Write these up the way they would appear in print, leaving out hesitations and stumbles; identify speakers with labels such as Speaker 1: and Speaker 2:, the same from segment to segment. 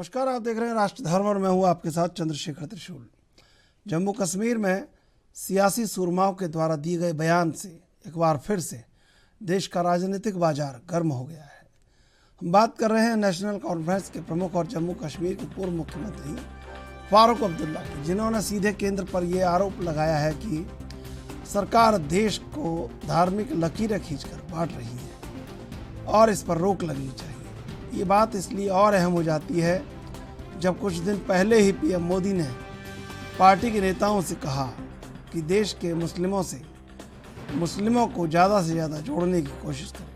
Speaker 1: नमस्कार, आप देख रहे हैं राष्ट्र धर्म और मैं हूं आपके साथ चंद्रशेखर त्रिशूल। जम्मू कश्मीर में सियासी सुरमाओं के द्वारा दिए गए बयान से एक बार फिर से देश का राजनीतिक बाजार गर्म हो गया है। हम बात कर रहे हैं नेशनल कॉन्फ्रेंस के प्रमुख और जम्मू कश्मीर के पूर्व मुख्यमंत्री फारूक अब्दुल्ला की, जिन्होंने सीधे केंद्र पर यह आरोप लगाया है कि सरकार देश को धार्मिक लकीरें खींचकर बांट रही है और इस पर रोक लगनी चाहिए। ये बात इसलिए और अहम हो जाती है जब कुछ दिन पहले ही पीएम मोदी ने पार्टी के नेताओं से कहा कि देश के मुस्लिमों को ज़्यादा से ज़्यादा जोड़ने की कोशिश करें,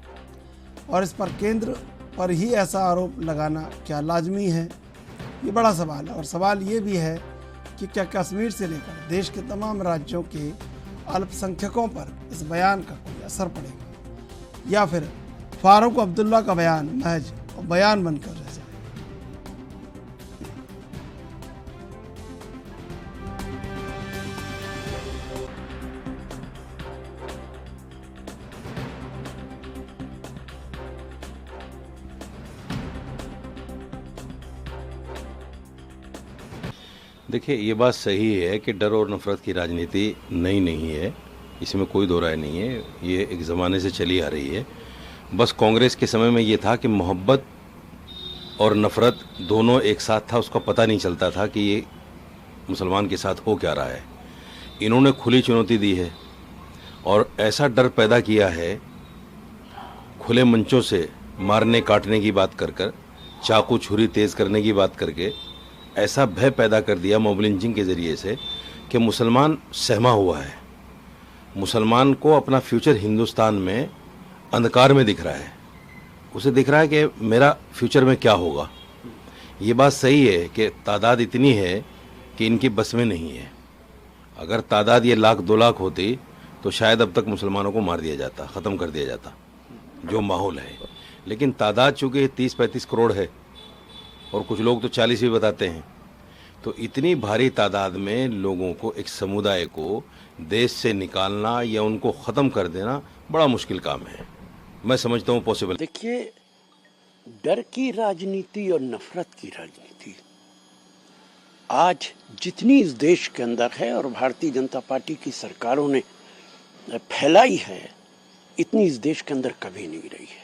Speaker 1: और इस पर केंद्र पर ही ऐसा आरोप लगाना क्या लाजमी है? ये बड़ा सवाल है। और सवाल ये भी है कि क्या कश्मीर से लेकर देश के तमाम राज्यों के अल्पसंख्यकों पर इस बयान का कोई असर पड़ेगा, या फिर फारूक अब्दुल्ला का बयान महज बयान बनकर रह जाए।
Speaker 2: देखिए, ये बात सही है कि डर और नफरत की राजनीति नई नहीं है, इसमें कोई दो राय नहीं है। ये एक ज़माने से चली आ रही है। बस कांग्रेस के समय में ये था कि मोहब्बत और नफ़रत दोनों एक साथ था, उसका पता नहीं चलता था कि ये मुसलमान के साथ हो क्या रहा है। इन्होंने खुली चुनौती दी है और ऐसा डर पैदा किया है, खुले मंचों से मारने काटने की बात कर कर, चाकू छुरी तेज़ करने की बात करके ऐसा भय पैदा कर दिया मॉब लिंचिंग के ज़रिए से कि मुसलमान सहमा हुआ है। मुसलमान को अपना फ्यूचर हिंदुस्तान में अंधकार में दिख रहा है। उसे दिख रहा है कि मेरा फ्यूचर में क्या होगा। ये बात सही है कि तादाद इतनी है कि इनकी बस में नहीं है। अगर तादाद ये 1,00,000-2 लाख होती तो शायद अब तक मुसलमानों को मार दिया जाता, ख़त्म कर दिया जाता, जो माहौल है। लेकिन तादाद चूँकि 30-35 करोड़ है और कुछ लोग तो 40 भी बताते हैं, तो इतनी भारी तादाद में लोगों को, एक समुदाय को देश से निकालना या उनको ख़त्म कर देना बड़ा मुश्किल काम है। मैं समझता हूँ पॉसिबल।
Speaker 3: देखिए, डर की राजनीति और नफरत की राजनीति आज जितनी इस देश के अंदर है और भारतीय जनता पार्टी की सरकारों ने फैलाई है, इतनी इस देश के अंदर कभी नहीं रही है।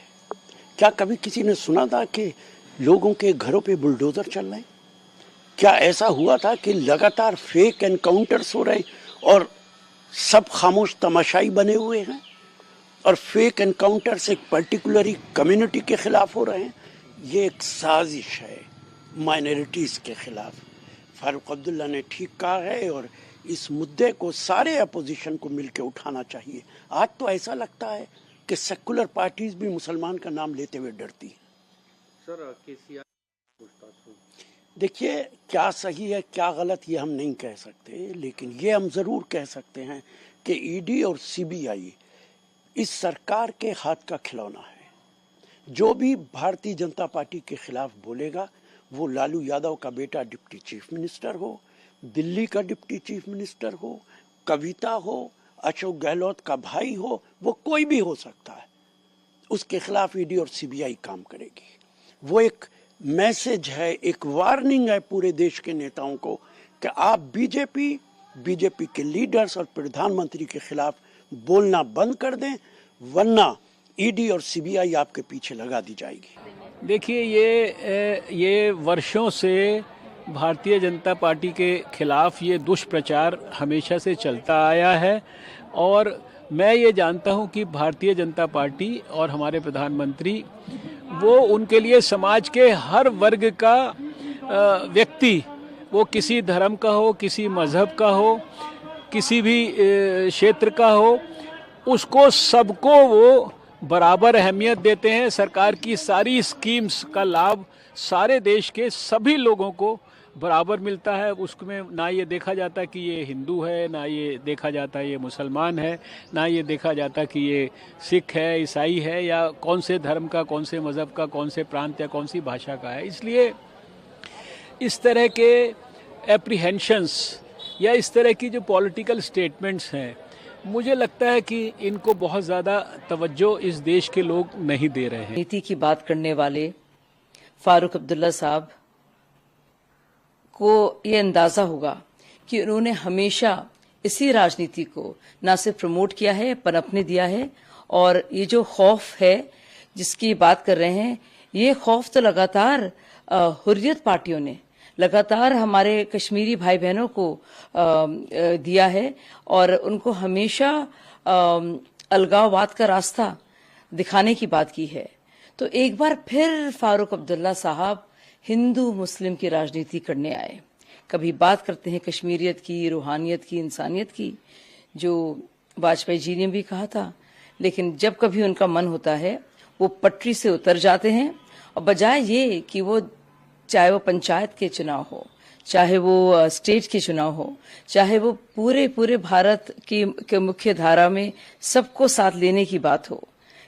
Speaker 3: क्या कभी किसी ने सुना था कि लोगों के घरों पे बुलडोजर चल रहे? क्या ऐसा हुआ था कि लगातार फेक एनकाउंटर्स हो रहे और सब खामोश तमाशाई बने हुए हैं और फेक एनकाउंटर्स एक पर्टिकुलर कम्युनिटी के खिलाफ हो रहे हैं? ये एक साजिश है माइनॉरिटीज़ के खिलाफ। फारूक अब्दुल्ला ने ठीक कहा है और इस मुद्दे को सारे अपोजिशन को मिलकर उठाना चाहिए। आज तो ऐसा लगता है कि सेकुलर पार्टीज भी मुसलमान का नाम लेते हुए डरती हैं। देखिए, क्या सही है क्या गलत ये हम नहीं कह सकते, लेकिन ये हम ज़रूर कह सकते हैं कि ईडी और सीबीआई इस सरकार के हाथ का खिलौना है। जो भी भारतीय जनता पार्टी के खिलाफ बोलेगा, वो लालू यादव का बेटा डिप्टी चीफ मिनिस्टर हो, दिल्ली का डिप्टी चीफ मिनिस्टर हो, कविता हो, अशोक गहलोत का भाई हो, वो कोई भी हो सकता है, उसके खिलाफ ईडी और सीबीआई काम करेगी। वो एक मैसेज है, एक वार्निंग है पूरे देश के नेताओं को कि आप बीजेपी के लीडर्स और प्रधानमंत्री के खिलाफ बोलना बंद कर दें, वरना ईडी और सीबीआई आपके पीछे लगा दी जाएगी।
Speaker 4: देखिए, ये वर्षों से भारतीय जनता पार्टी के खिलाफ ये दुष्प्रचार हमेशा से चलता आया है और मैं ये जानता हूँ कि भारतीय जनता पार्टी और हमारे प्रधानमंत्री वो उनके लिए समाज के हर वर्ग का व्यक्ति, वो किसी धर्म का हो, किसी मज़हब का हो, किसी भी क्षेत्र का हो, उसको सबको वो बराबर अहमियत देते हैं। सरकार की सारी स्कीम्स का लाभ सारे देश के सभी लोगों को बराबर मिलता है। उसमें ना ये देखा जाता कि ये हिंदू है, ना ये देखा जाता ये मुसलमान है, ना ये देखा जाता कि ये सिख है, ईसाई है, या कौन से धर्म का, कौन से मज़हब का, कौन से प्रांत या कौन सी भाषा का है। इसलिए इस तरह के एप्रीहेंशंस या इस तरह की जो पॉलिटिकल स्टेटमेंट्स हैं, मुझे लगता है कि इनको बहुत ज़्यादा तवज्जो इस देश के लोग नहीं दे रहे हैं।
Speaker 5: नीति की बात करने वाले फारूक अब्दुल्ला साहब आपको ये अंदाजा होगा कि उन्होंने हमेशा इसी राजनीति को ना सिर्फ प्रमोट किया है, पनपने दिया है। और ये जो खौफ है जिसकी बात कर रहे हैं, ये खौफ तो लगातार हुर्रियत पार्टियों ने लगातार हमारे कश्मीरी भाई बहनों को दिया है और उनको हमेशा अलगाववाद का रास्ता दिखाने की बात की है। तो एक बार फिर फारूक अब्दुल्ला साहब हिंदू मुस्लिम की राजनीति करने आए। कभी बात करते हैं कश्मीरियत की, रूहानियत की, इंसानियत की, जो वाजपेयी जी ने भी कहा था, लेकिन जब कभी उनका मन होता है वो पटरी से उतर जाते हैं और बजाय ये कि वो चाहे वो पंचायत के चुनाव हो, चाहे वो स्टेट के चुनाव हो, चाहे वो पूरे भारत की मुख्य धारा में सबको साथ लेने की बात हो,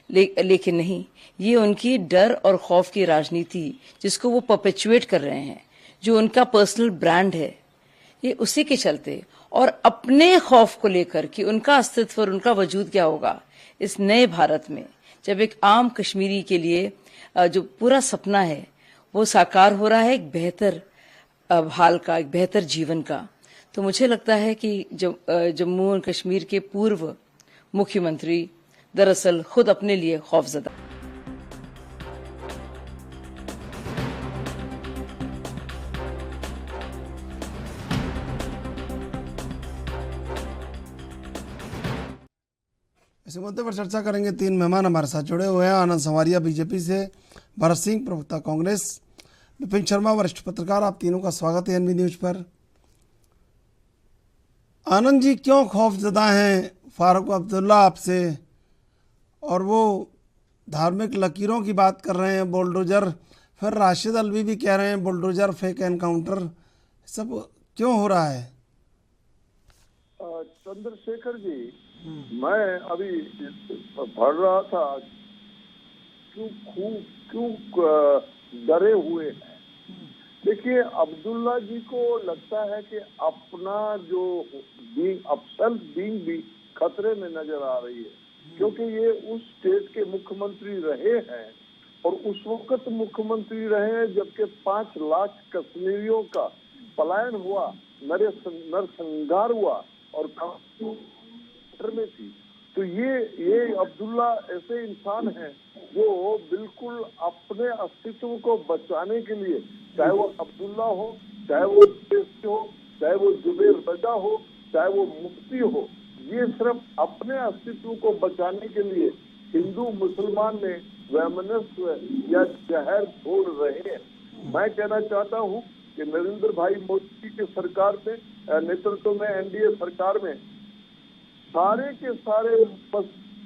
Speaker 5: लेकिन नहीं, ये उनकी डर और खौफ की राजनीति जिसको वो परपेचुएट कर रहे हैं, जो उनका पर्सनल ब्रांड है, ये उसी के चलते और अपने खौफ को लेकर कि उनका अस्तित्व और उनका वजूद क्या होगा इस नए भारत में, जब एक आम कश्मीरी के लिए जो पूरा सपना है वो साकार हो रहा है, एक बेहतर हाल का, एक बेहतर जीवन का। तो मुझे लगता है कि जम्मू और कश्मीर के पूर्व मुख्यमंत्री दरअसल खुद अपने लिए खौफजदा।
Speaker 1: इस मुद्दे पर चर्चा करेंगे। 3 मेहमान हमारे साथ जुड़े हुए हैं। आनंद संवारिया बीजेपी से, भरत सिंह प्रवक्ता कांग्रेस, विपिन शर्मा वरिष्ठ पत्रकार। आप तीनों का स्वागत है एनबी न्यूज पर। आनंद जी, क्यों खौफजदा हैं फारूक अब्दुल्ला आपसे, और वो धार्मिक लकीरों की बात कर रहे हैं, बुलडोजर, फिर राशिद अलवी भी कह रहे हैं बुलडोजर, फेक एनकाउंटर, सब क्यों हो रहा है?
Speaker 6: चंद्रशेखर जी, मैं अभी पढ़ रहा था क्यों डरे हुए हैं। देखिए, अब्दुल्ला जी को लगता है कि अपना जो सेल्फ बीइंग भी खतरे में नजर आ रही है, क्योंकि ये उस स्टेट के मुख्यमंत्री रहे हैं और उस वक्त मुख्यमंत्री रहे हैं जबकि 5 लाख कश्मीरियों का पलायन हुआ, नरसंहार हुआ और में थी। तो ये अब्दुल्ला ऐसे इंसान हैं जो बिल्कुल अपने अस्तित्व को बचाने के लिए, चाहे वो अब्दुल्ला हो, चाहे वो हो, चाहे वो जुबैर रजा हो, चाहे वो मुफ्ती हो, ये सिर्फ अपने अस्तित्व को बचाने के लिए हिंदू मुसलमान में वैमनस्य या जहर घोल रहे हैं। मैं कहना चाहता हूँ कि नरेंद्र भाई मोदी की सरकार में, नेतृत्व में, एनडीए सरकार में सारे के सारे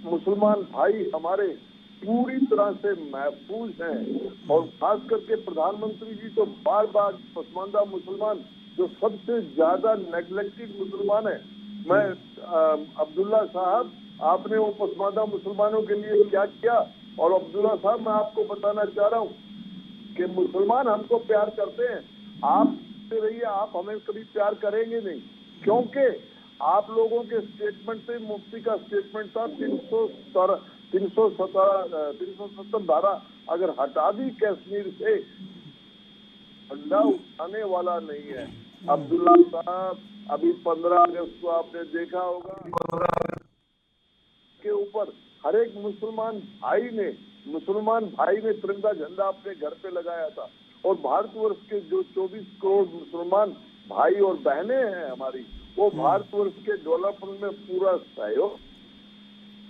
Speaker 6: मुसलमान भाई हमारे पूरी तरह से महफूज हैं। और खास करके प्रधानमंत्री जी तो बार बार पसमानदा मुसलमान, जो सबसे ज्यादा नेग्लेक्टेड मुसलमान है, मैं अब्दुल्ला साहब, आपने वो पसमानदा मुसलमानों के लिए क्या किया? और अब्दुल्ला साहब, मैं आपको बताना चाह रहा हूँ कि मुसलमान हमको प्यार करते हैं, आप रहिए, आप हमें कभी प्यार करेंगे नहीं, क्योंकि आप लोगों के स्टेटमेंट से, मुफ्ती का स्टेटमेंट था 370 धारा अगर हटा दी कश्मीर से, झंडा उठाने वाला नहीं है। अब्दुल्ला साहब, अभी 15 अगस्त को आपने देखा होगा, 15 अगस्त के ऊपर हर एक मुसलमान भाई ने तिरंगा झंडा अपने घर पे लगाया था। और भारतवर्ष के जो 24 करोड़ मुसलमान भाई और बहनें हैं हमारी, वो भारतवर्ष के डेवलपमेंट में पूरा सहयोग।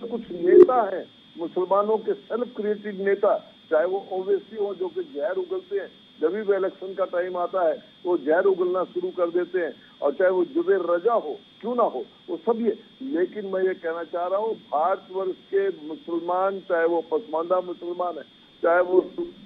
Speaker 6: तो कुछ नेता हैं मुसलमानों के सेल्फ क्रिएटेड नेता, चाहे वो ओवैसी हो जो कि जहर उगलते हैं, जब भी इलेक्शन का टाइम आता है वो जहर उगलना शुरू कर देते हैं, और चाहे वो जुबैर रजा हो, क्यों ना हो, वो सब ये। लेकिन मैं ये कहना चाह रहा हूँ, भारतवर्ष के मुसलमान, चाहे वो पसमानदा मुसलमान है, चाहे वो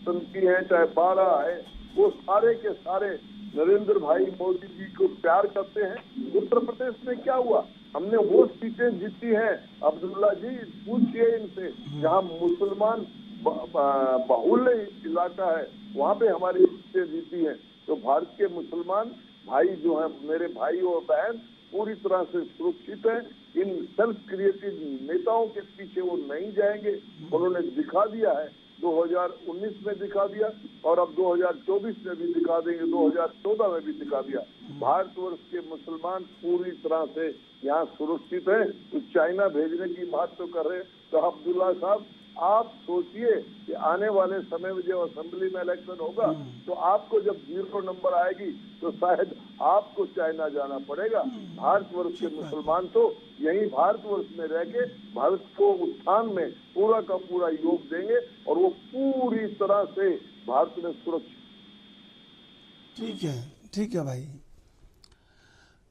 Speaker 6: सुन्नी है, चाहे बारा है, वो सारे के सारे नरेंद्र भाई मोदी जी को प्यार करते हैं। उत्तर प्रदेश में क्या हुआ? हमने वो सीटें जीती हैं, अब्दुल्ला जी पूछिए इनसे, जहाँ मुसलमान बहुल इलाका है, वहाँ पे हमारी सीटें जीती हैं। तो भारत के मुसलमान भाई जो हैं, मेरे भाई और बहन, पूरी तरह से सुरक्षित हैं। इन सेल्फ क्रिएटेड नेताओं के पीछे वो नहीं जाएंगे। उन्होंने दिखा दिया है 2019 में दिखा दिया और अब 2024 में भी दिखा देंगे, 2014 में भी दिखा दिया। भारतवर्ष के मुसलमान पूरी तरह से यहाँ सुरक्षित हैं। तो चाइना भेजने की बात तो कर रहे हैं। तो अब्दुल्ला साहब, आप सोचिए कि आने वाले समय में जब असेंबली में इलेक्शन होगा तो आपको जब 0 नंबर आएगी तो शायद आपको चाइना जाना पड़ेगा। भारतवर्ष के मुसलमान तो यही भारतवर्ष में रह के भारत को उत्थान में पूरा का पूरा योग देंगे और वो पूरी तरह से भारत में सुरक्षित।
Speaker 1: ठीक है भाई।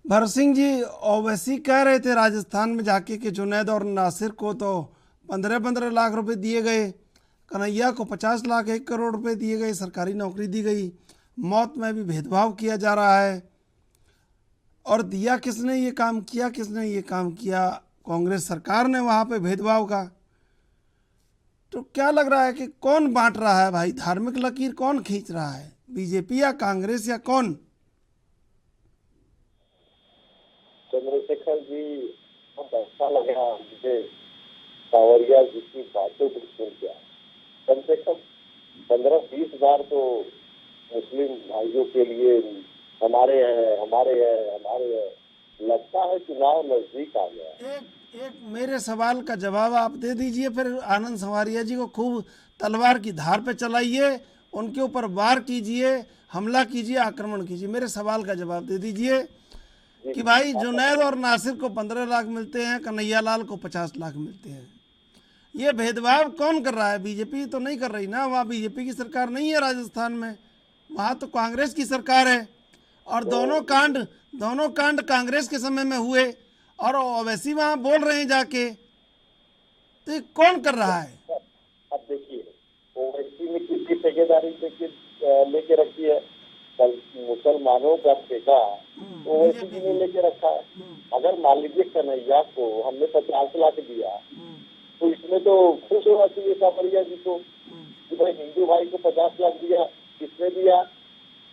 Speaker 1: भरत सिंह जी ओवैसी कह रहे थे राजस्थान में जाके कि जुनैद और नासिर को तो 15-15 लाख रुपए दिए गए, कन्हैया को 50 लाख 1 करोड़ रुपए दिए गए, सरकारी नौकरी दी गई, मौत में भी भेदभाव किया जा रहा है। और दिया किसने ये काम किया? किसने ये काम किया? कांग्रेस सरकार ने वहाँ पे भेदभाव का। तो क्या लग रहा है कि कौन बांट रहा है भाई? धार्मिक लकीर कौन खींच रहा है, बीजेपी या कांग्रेस या कौन?
Speaker 7: चंद्रशेखर जी, बहुत अच्छा लगा मुझे सावरिया जी की बातों को सुन के। कम से कम 15-20 बार तो मुस्लिम भाइयों के लिए हमारे हैं। लगता है चुनाव नजदीक आ गया।
Speaker 1: एक मेरे सवाल का जवाब आप दे दीजिए, फिर आनंद संवारिया जी को खूब तलवार की धार पे चलाइए, उनके ऊपर वार कीजिए, हमला कीजिए, आक्रमण कीजिए। मेरे सवाल का जवाब दे दीजिए कि भाई जुनैद और नासिर को 15 लाख मिलते हैं, कन्हैया लाल को 50 लाख मिलते हैं। ये भेदभाव कौन कर रहा है? बीजेपी तो नहीं कर रही ना, वहाँ बीजेपी की सरकार नहीं है राजस्थान में, वहाँ तो कांग्रेस की सरकार है। और दोनों कांड कांग्रेस के समय में हुए और ओवैसी वहाँ बोल रहे हैं जाके, तो ये कौन कर रहा है?
Speaker 7: अब देखिए, ओवैसी ने किसकी ठेकेदारी लेके रखी है? मुसलमानों का ठेका ओवैसी जी ने लेके रखा है। अगर मान लीजिए कन्हैया को हमने 50 लाख दिया तो इसमें तो खुश होना चाहिए सावरिया जी को कि भाई हिंदू भाई को 50 लाख दिया। किसने दिया?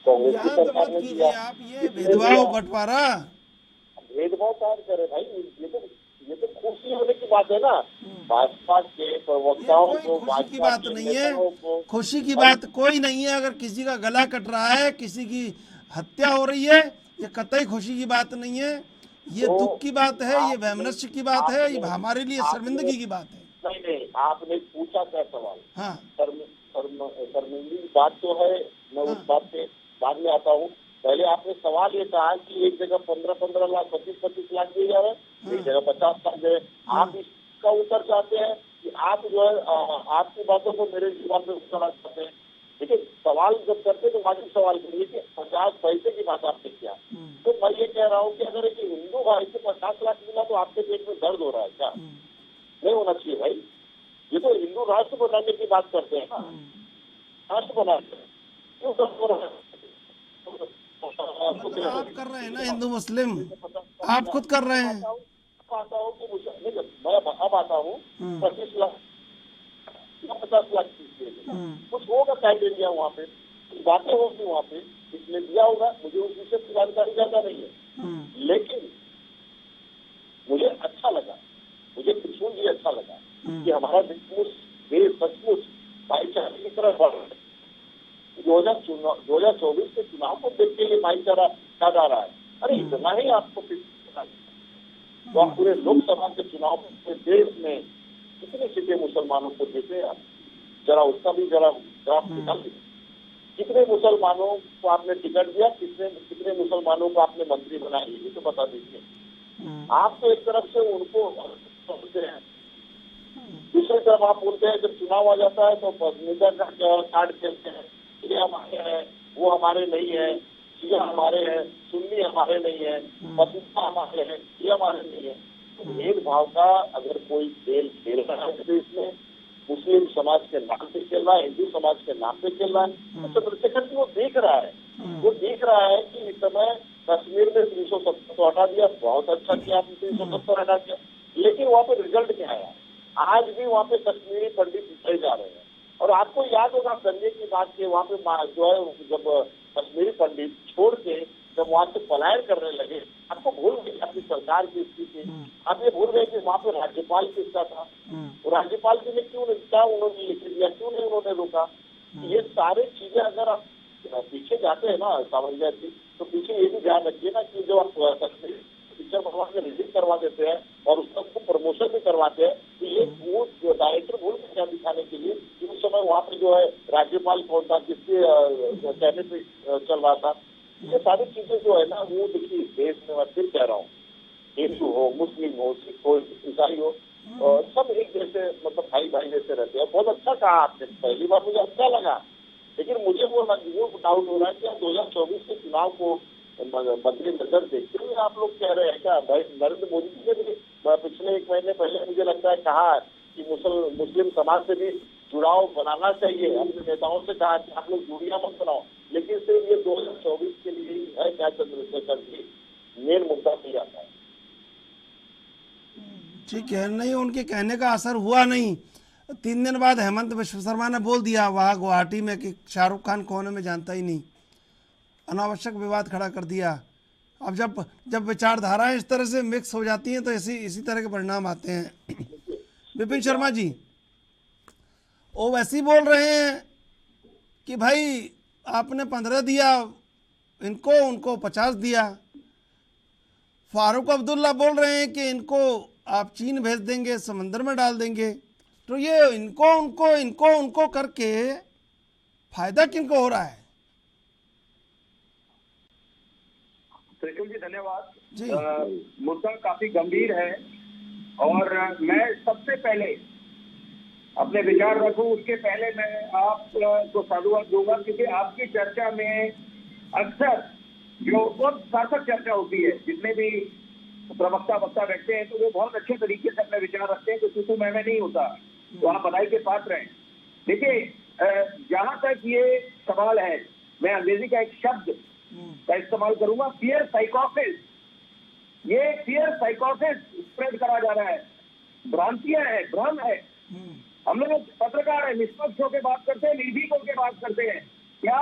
Speaker 7: कांग्रेस की सरकार ने दिया।
Speaker 1: आप ये भेदभाव बंटवारा,
Speaker 7: भेदभाव कौन करे भाई? ये तो खुशी होने की बात है ना। भाजपा के प्रवक्ताओं को,
Speaker 1: खुशी की बात नहीं है, खुशी की बात कोई नहीं है। अगर किसी का गला कट रहा है, किसी की हत्या हो रही है, ये कतई खुशी की बात नहीं है, ये दुख की बात है, ये वैमनस्य की बात है, ये हमारे लिए शर्मिंदगी की बात है।
Speaker 7: नहीं, आपने पूछा क्या सवाल?
Speaker 1: हाँ,
Speaker 7: शर्मिंदगी की बात तो है, मैं उस बात पे बाद में आता हूँ। पहले आपने सवाल ये कहा कि एक जगह 15-15 लाख 25-25 लाख दिए जा रहे हैं, एक जगह 50 लाख दे रहे। आप इसका उत्तर चाहते हैं कि आप जो है आपकी बातों को मेरे जवाब में उत्तर चाहते हैं। ठीक है, सवाल जब करते तो वाजिब सवाल करिए कि 50 पैसे की बात आपने किया। तो मैं ये कह रहा हूँ कि अगर एक हिंदू भाई को 50 लाख मिला तो आपके पेट में दर्द हो रहा है क्या? नहीं होना चाहिए भाई। ये तो हिंदू राष्ट्र बनाने की बात करते हैं ना, राष्ट्र बनाते हैं, क्यों दर्द हो रहा है?
Speaker 1: आप कर रहे हैं ना, हिंदू मुस्लिम आप खुद कर रहे हैं।
Speaker 7: आता हूँ कि मैं अब आता हूँ 25 लाख 50 लाख कुछ होगा क्राइटेरिया वहाँ पे, बातें होगी वहाँ पे, इसने दिया होगा। मुझे उस विषय की जानकारी ज्यादा नहीं है, लेकिन मुझे अच्छा लगा, मुझे किशोर जी अच्छा लगा कि हमारा देश सचमुच भाईचारे की तरफ बढ़ रहा है। 2024 के चुनाव को देख के ये भाईचारा याद आ रहा है। अरे इतना ही आपको तो आप पूरे लोकसभा के चुनाव में देश में कितनी सीटें मुसलमानों को देते हैं? जरा उसका भी जरा ग्राफ निकाल दीजिए। कितने मुसलमानों को आपने टिकट दिया, कितने मुसलमानों को आपने मंत्री बनाया, ये तो बता दीजिए। आप तो एक तरफ से उनको बोलते हैं, दूसरी तरफ आप बोलते हैं जब चुनाव आ जाता है तो कार्ड खेलते हैं, ये हमारे हैं, वो हमारे नहीं है, शिया हमारे हैं, सुन्नी हमारे नहीं है, पसंदा हमारे हैं, ये हमारे नहीं है। तो भेदभाव का अगर कोई खेल खेल रहा है तो इसमें मुस्लिम समाज के नाम पे खेल रहा है, हिंदू समाज के नाम पे खेल रहा है। चंद्रशेखर जी वो देख रहा है कि इस समय कश्मीर में 370 तो हटा दिया, बहुत अच्छा किया, 370 हटा दिया, लेकिन वहाँ पे रिजल्ट क्या आया? आज भी वहाँ पे कश्मीरी पंडित पिछड़े जा रहे हैं। और आपको याद होगा संजय की बात के वहाँ पे जो है जब कश्मीरी पंडित छोड़ के जब वहां से पलायन करने लगे, आपको भूल गए अपनी सरकार की स्थिति, आप ये भूल गए कि वहाँ पे राज्यपाल किसका था, तो राज्यपाल जी ने क्यों नहीं, क्या उन्होंने लिख दिया, क्यों नहीं उन्होंने रोका। ये सारी चीजें अगर आप पीछे जाते हैं ना सावरिया जी, तो पीछे ये भी ध्यान रखिए ना कि जो आप कश्मीर पिक्चर बनवा के रिलीज करवा देते हैं और उसका प्रमोशन भी करवाते हैं, तो ये वो डायरेक्टर भूल के क्या दिखाने के लिए कि उस समय वहाँ पे जो है राज्यपाल कौन था, किसके कहने पे चल रहा था। ये सारी चीजें जो है ना, वो देखिए देश में मैं फिर कह रहा हूँ, हिंदू हो, मुस्लिम हो, सिख हो, ईसाई हो, सब एक जैसे मतलब भाई भाई जैसे रहते हैं। बहुत अच्छा कहा आपने, पहली बार मुझे अच्छा लगा, लेकिन मुझे वो डाउट हो रहा है कि 2024 के चुनाव को मद्देनजर देखते हुए आप लोग कह रहे हैं क्या। भाई नरेंद्र मोदी जी ने भी पिछले 1 महीने पहले मुझे लगता है कहा कि मुस्लिम समाज से भी जुड़ाव बनाना चाहिए, अपने नेताओं से कहा कि आप लोग दूरियां मत बनाओ, लेकिन सिर्फ ये 2024 के लिए ही है क्या चंद्रशेखर जी, मेन मुद्दा नहीं आता है।
Speaker 1: ठीक है, नहीं उनके कहने का असर हुआ नहीं। 3 दिन बाद हेमंत विश्व शर्मा ने बोल दिया वहाँ गुवाहाटी में कि शाहरुख खान कौन है मैं जानता ही नहीं, अनावश्यक विवाद खड़ा कर दिया। अब जब विचारधाराएं इस तरह से मिक्स हो जाती हैं तो इसी तरह के परिणाम आते हैं। विपिन शर्मा जी वो वैसे ही बोल रहे हैं कि भाई आपने 15 दिया इनको, उनको 50 दिया। फारूक अब्दुल्ला बोल रहे हैं कि इनको आप चीन भेज देंगे, समंदर में डाल देंगे। तो ये इनको उनको इनको उनको करके फायदा किनको हो रहा है?
Speaker 8: त्रिशूल जी धन्यवाद
Speaker 1: जी।
Speaker 8: मुद्दा काफी गंभीर है और मैं सबसे पहले अपने विचार रखूं उसके पहले मैं आपको साधुवाद दूंगा, क्योंकि आपकी चर्चा में अक्सर जो बहुत सार्थक चर्चा होती है, जितने भी प्रवक्ता वक्ता बैठते हैं तो वो बहुत अच्छे तरीके से अपने विचार रखते हैं, तो मैं नहीं होता, तो आप बधाई के पात्र हैं। देखिए जहां तक ये सवाल है, मैं अंग्रेजी का एक शब्द का इस्तेमाल करूंगा, फियर साइकोसिस। ये फियर साइकोसिस स्प्रेड करा जा रहा है, भ्रांतियां है, भ्रम है। हम लोग पत्रकार है, निष्पक्ष होकर बात करते हैं, निर्भीक होकर बात करते हैं। क्या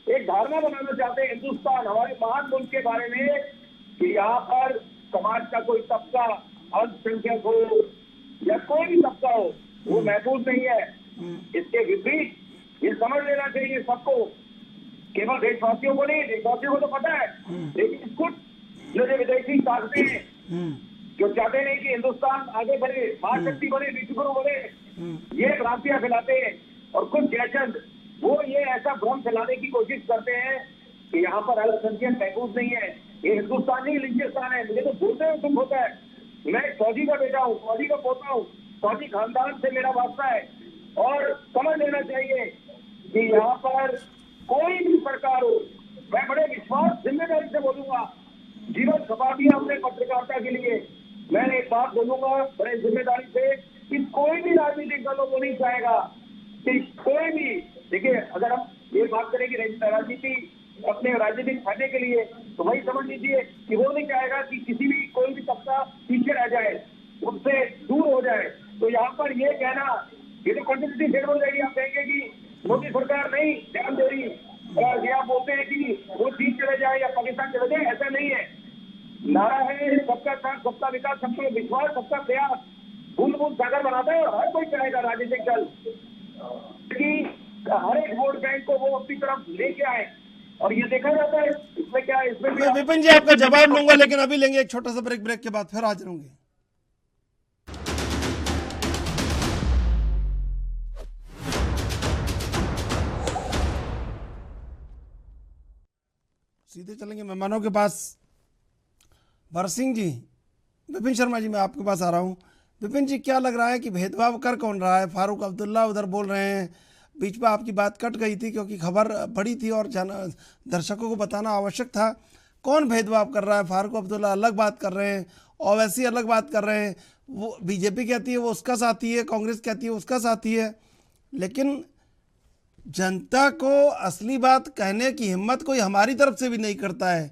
Speaker 8: एक धारणा बनाना चाहते हैं हिंदुस्तान हमारे महान मुल्क के बारे में कि यहाँ पर समाज का कोई तबका, अल्पसंख्यक हो या कोई भी तबका हो, वो महफूज नहीं है। इसके विपरीत ये समझ लेना चाहिए सबको, केवल देशवासियों को नहीं, देशवासियों को तो पता है, लेकिन कुछ जो विदेशी ताकतें हैं जो चाहते नहीं कि हिंदुस्तान आगे बढ़े, महाशक्ति बने, विश्वगुरु बने, ये भ्रांतियां फैलाते हैं। और कुछ जयचंद वो ये ऐसा भ्रम फैलाने की कोशिश करते हैं कि यहाँ पर अल्पसंख्यक महफूज नहीं है, ये हिंदुस्तान नहीं लिंचिस्तान है। मुझे तो भूलते हुए दुख होता है, मैं फौजी का बेटा हूँ, फौजी का पोता हूँ, फौजी खानदान से मेरा वास्ता है। और समझ लेना चाहिए कि यहाँ पर कोई भी सरकार हो, मैं बड़े विश्वास जिम्मेदारी से बोलूंगा, जीवन खपा दिया हमने पत्रकारिता के लिए। मैं एक बात बोलूंगा बड़े जिम्मेदारी से कि कोई भी राजनीतिक दलों को नहीं चाहेगा कि कोई भी, देखिए अगर हम ये बात करें कि राजनीति अपने राजनीतिक फायदे के लिए, तो वही समझ लीजिए कि वो नहीं चाहेगा कि किसी भी कोई भी तबका पीछे रह जाए, उससे दूर हो जाए। तो यहाँ पर ये कहना, ये तो कंटिन्यूटी फेल हो जाएगी। आप कहेंगे कि मोदी सरकार नहीं ध्यान दे रही, और ये आप बोलते हैं कि वो चीन चले जाए या पाकिस्तान चले जाए, ऐसा नहीं है। नारा है सबका साथ, सबका विकास, सबका विश्वास, सबका प्रयास। बूंद बूंद सागर बनाता है और हर कोई चाहेगा राजनीतिक दल कि हर एक वोट बैंक को वो अपनी तरफ लेके आए, और ये देखा जाता है इसमें क्या है। इसमें
Speaker 1: विपिन जी आपका जवाब लूंगा, लेकिन अभी लेंगे एक छोटा सा ब्रेक के बाद फिर हाजिर होंगे। सीधे चलेंगे मेहमानों के पास। भरत सिंह जी, विपिन शर्मा जी मैं आपके पास आ रहा हूँ। विपिन जी क्या लग रहा है कि भेदभाव कर कौन रहा है? फारूक अब्दुल्ला उधर बोल रहे हैं, बीच में आपकी बात कट गई थी क्योंकि खबर बड़ी थी और दर्शकों को बताना आवश्यक था। कौन भेदभाव कर रहा है? फारूक अब्दुल्ला अलग बात कर रहे हैं, ओवैसी अलग बात कर रहे हैं। वो बीजेपी कहती है वो उसका साथी है, कांग्रेस कहती है उसका साथी है, लेकिन जनता को असली बात कहने की हिम्मत कोई हमारी तरफ से भी नहीं करता है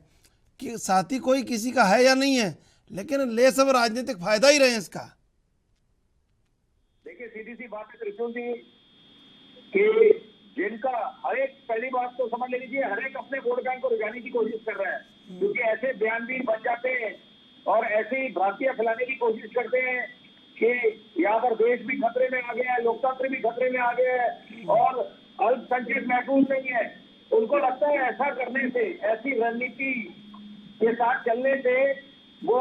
Speaker 1: कि साथी कोई किसी का है या नहीं है, लेकिन ले सब राजनीतिक फायदा ही रहे इसका।
Speaker 8: देखिए सीधी सी बात है त्रिशूल जी कि जिनका हर एक, पहली बात तो समझ लीजिए, हर एक अपने वोट बैंक को रुझाने की कोशिश कर रहा है। क्योंकि ऐसे बयान भी बन जाते हैं और ऐसे ही भ्रांतियां फैलाने की कोशिश करते हैं कि यहाँ पर देश भी खतरे में आ गया है, लोकतंत्र भी खतरे में आ गया है और अल्पसंख्यक महफूज नहीं है। उनको लगता है ऐसा करने से, ऐसी रणनीति के साथ चलने से वो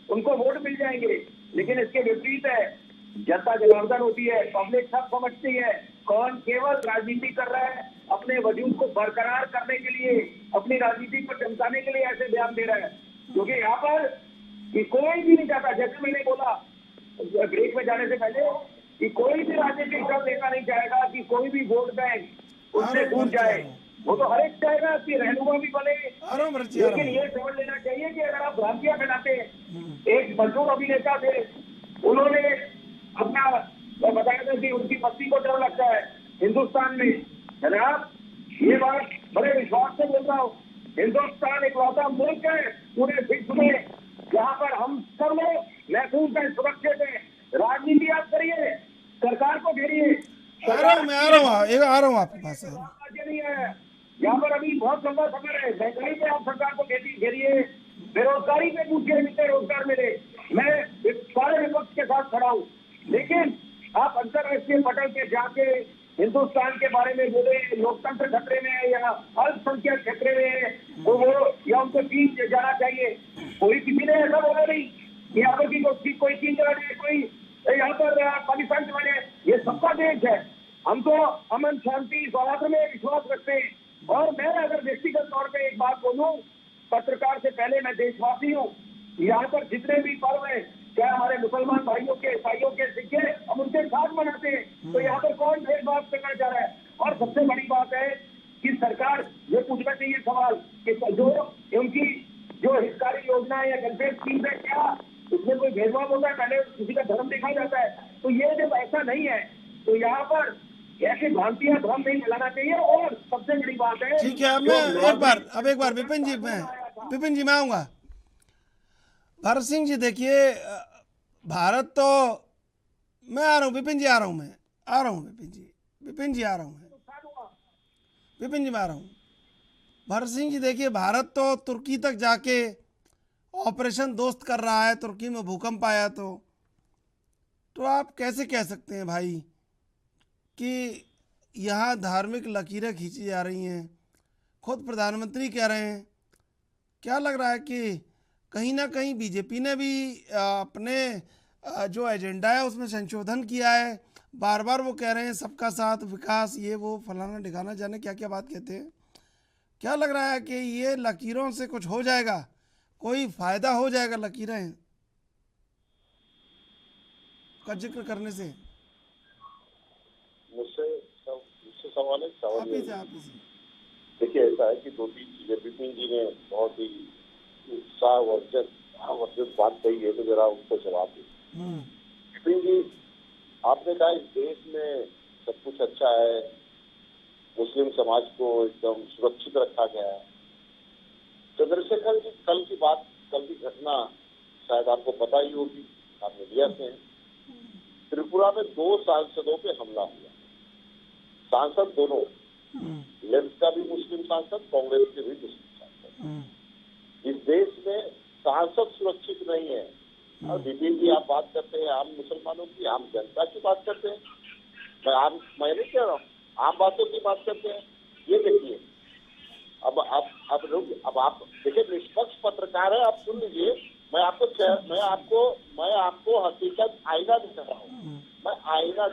Speaker 8: उनको वोट मिल जाएंगे, लेकिन इसके विपरीत है। जनता जनार्दन होती है, पब्लिक सब समझती है कौन केवल राजनीति कर रहा है, अपने वजूद को बरकरार करने के लिए, अपनी राजनीति को चमकाने के लिए ऐसे बयान दे रहा है। क्योंकि यहाँ पर कि कोई भी नहीं चाहता, जैसे मैंने बोला ब्रेक में जाने से पहले, कि कोई भी राजनीतिक दल नेता नहीं चाहेगा कि कोई भी वोट बैंक उससे दूर जाए। वो तो हर एक चाहेगा कि रहनुमा भी बने, लेकिन ये समझ लेना चाहिए कि अगर आप भ्रांतियां फैलाते हैं, एक मशहूर अभिनेता थे, उन्होंने अपना बताया था कि उनकी पत्नी को डर लगता है हिंदुस्तान में। जनाब, ये बात बड़े विश्वास से बोल रहा हूँ, हिंदुस्तान एक लौता मुल्क है पूरे विश्व में जहाँ पर हम सब लोग महफूज हैं, सुरक्षित हैं। राजनीति आप करिए, सरकार को घेरिए।
Speaker 1: आ रहा हूँ आपके पास।
Speaker 8: नहीं है यहाँ पर अभी बहुत लंबा समय है। महंगाई पे आप सरकार को घेरिए, बेरोजगारी पे पूछिए कितने रोजगार मिले। मैं सारे विपक्ष के साथ खड़ा हूँ, लेकिन आप अंतर्राष्ट्रीय पटल पे जाके हिंदुस्तान के बारे में बोले लोकतंत्र खतरे में है या अल्पसंख्यक खतरे में है, वो या उनको चीन जाना चाहिए। कोई किसी ने ऐसा बोला नहीं कि यहाँ पर की कोई चीन चला जाए, कोई यहाँ पर पाकिस्तान चला जाए। ये सबका देश है। हम तो अमन शांति सौहार्द में विश्वास रखते हैं। और मैं अगर व्यक्तिगत तौर पे एक बात बोलूं, पत्रकार से पहले मैं देशवासी हूँ। यहाँ पर जितने भी पर्व है, चाहे हमारे मुसलमान भाइयों के, ईसाइयों के, सिख के, हम उनके साथ मनाते हैं। तो यहाँ पर कौन भेदभाव करना चाह रहा है? और सबसे बड़ी बात है कि सरकार ये पूछना चाहिए सवाल कि जो उनकी जो हितकारी योजना है या वेलफेयर स्कीम है, क्या उसमें कोई भेदभाव होता है? पहले किसी का धर्म देखा जाता है। तो ये जब ऐसा नहीं है तो यहाँ पर ऐसी भ्रांतियां भ्रम नहीं फैलाना चाहिए। और सबसे बड़ी बात है,
Speaker 1: ठीक है, मैं एक बार विपिन जी मैं आऊंगा। भरत सिंह जी देखिए, भारत तो मैं आ रहा हूँ, विपिन जी आ रहा हूँ, मैं आ रहा हूँ, विपिन जी आ रहा हूँ, विपिन जी मैं आ रहा हूँ। भरत सिंह जी देखिए, भारत तो तुर्की तक जाके ऑपरेशन दोस्त कर रहा है। तुर्की में भूकंप आया तो आप कैसे कह सकते हैं भाई कि यहाँ धार्मिक लकीरें खींची जा रही हैं? खुद प्रधानमंत्री कह रहे हैं। क्या लग रहा है कि कहीं ना कहीं बीजेपी ने भी अपने जो एजेंडा है उसमें संशोधन किया है? बार बार वो कह रहे हैं सबका साथ विकास, ये वो फलाना ढिकाना, जाने क्या क्या बात कहते हैं। क्या लग रहा है कि ये लकीरों से कुछ हो जाएगा, कोई फायदा हो जाएगा लकीरें का जिक्र करने से?
Speaker 7: मुझसे सवाल है।
Speaker 1: देखिए,
Speaker 7: ऐसा है कि दो तीन चीजें विपिन जी ने बहुत ही उत्साहवर्धक बात कही है, तो जरा उसको जवाब दे। विपिन जी, आपने कहा इस देश में सब कुछ अच्छा है, मुस्लिम समाज को एकदम सुरक्षित रखा गया है। चंद्रशेखर जी, कल की घटना शायद आपको पता ही होगी, आप मीडिया से हैं। त्रिपुरा में 2 सांसदों पे हमला हुआ। सांसद दोनों, लेफ्ट का भी मुस्लिम सांसद, कांग्रेस के भी मुस्लिम सांसद। इस देश में सांसद सुरक्षित नहीं है। और विपिन जी, आप बात करते हैं आम मुसलमानों की, आम जनता की बात करते हैं। मैं नहीं कह रहा हूँ, आम बातों की बात करते हैं। ये देखिए, अब आप देखिए, निष्पक्ष पत्रकार है, आप सुन लीजिए। मैं आपको हकीकत आईना दिखा रहा हूँ। मैं आईना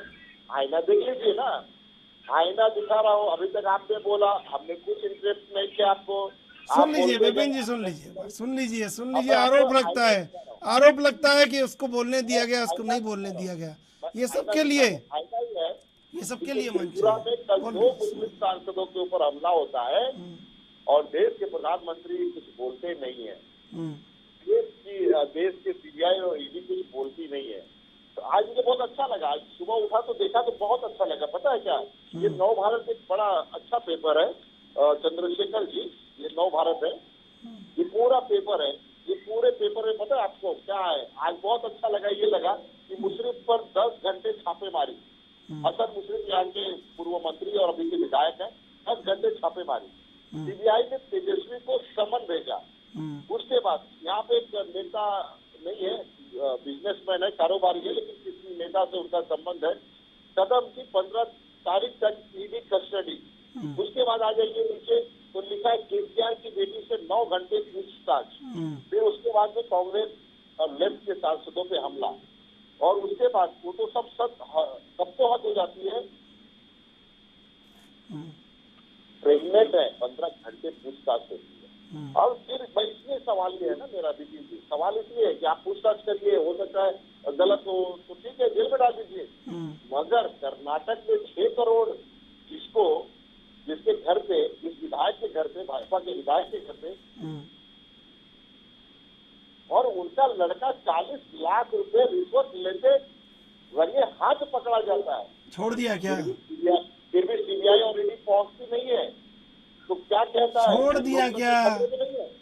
Speaker 7: देख लीजिए ना, आईना दिखा रहा हूँ। अभी तक आपने बोला, हमने कुछ इंटरेस्ट नहीं किया आपको।
Speaker 1: सुन लीजिए विपिन जी, सुन लीजिए। आरोप लगता है कि उसको बोलने दिया गया, उसको नहीं बोलने दिया गया। ये सबके लिए मंच
Speaker 7: में कल 2 मुस्लिम सांसदों के ऊपर हमला होता है और देश के प्रधानमंत्री कुछ बोलते नहीं है। देश के सीबीआई और ईडी कुछ बोलती नहीं है। तो आज मुझे बहुत अच्छा लगा। आज सुबह उठा तो देखा तो बहुत अच्छा लगा। पता है क्या, ये नव भारत एक बड़ा अच्छा पेपर है। चंद्रशेखर जी, ये नव भारत है, ये पूरा पेपर है। ये पूरे पेपर में पता है आपको क्या है? आज बहुत अच्छा लगा, ये लगा कि मुशर्रफ पर 10 घंटे छापेमारी। असद मुशर्रफ यहाँ के पूर्व मंत्री और अभी के विधायक है। 10 घंटे छापेमारी। सीबीआई ने तेजस्वी को समन भेजा उसके बाद यहाँ पे एक नेता नहीं है, बिजनेसमैन है, कारोबारी है, लेकिन किसी नेता से उनका संबंध है। कदम की 15 तारीख तक ईडी कस्टडी। उसके बाद आ जाइए नीचे तो लिखा है केसीआर की बेटी से 9 घंटे पूछताछ। फिर उसके बाद में कांग्रेस और लेफ्ट के सांसदों पे हमला, और उसके बाद वो तो सब कब तो हद हो जाती है। प्रेगनेंट है, 15 घंटे पूछताछ होती है। और फिर भाई इसमें सवाल ये है ना मेरा, बिपिन जी, सवाल इसलिए है कि आप पूछताछ करिए, हो सकता है गलत हो तो ठीक है, जेल में डाल दीजिए। मगर कर्नाटक में 6 करोड़ जिसके घर पे, जिस विधायक के घर पे, भाजपा के विधायक के घर पे, और उनका लड़का 40 लाख रुपए रिश्वत लेते रंगे हाथ पकड़ा जाता है।
Speaker 1: छोड़ दिया क्या?
Speaker 7: फिर भी सीबीआई और ईडी पहुंचती नहीं है, तो क्या कहता है?
Speaker 1: छोड़ दिया क्या?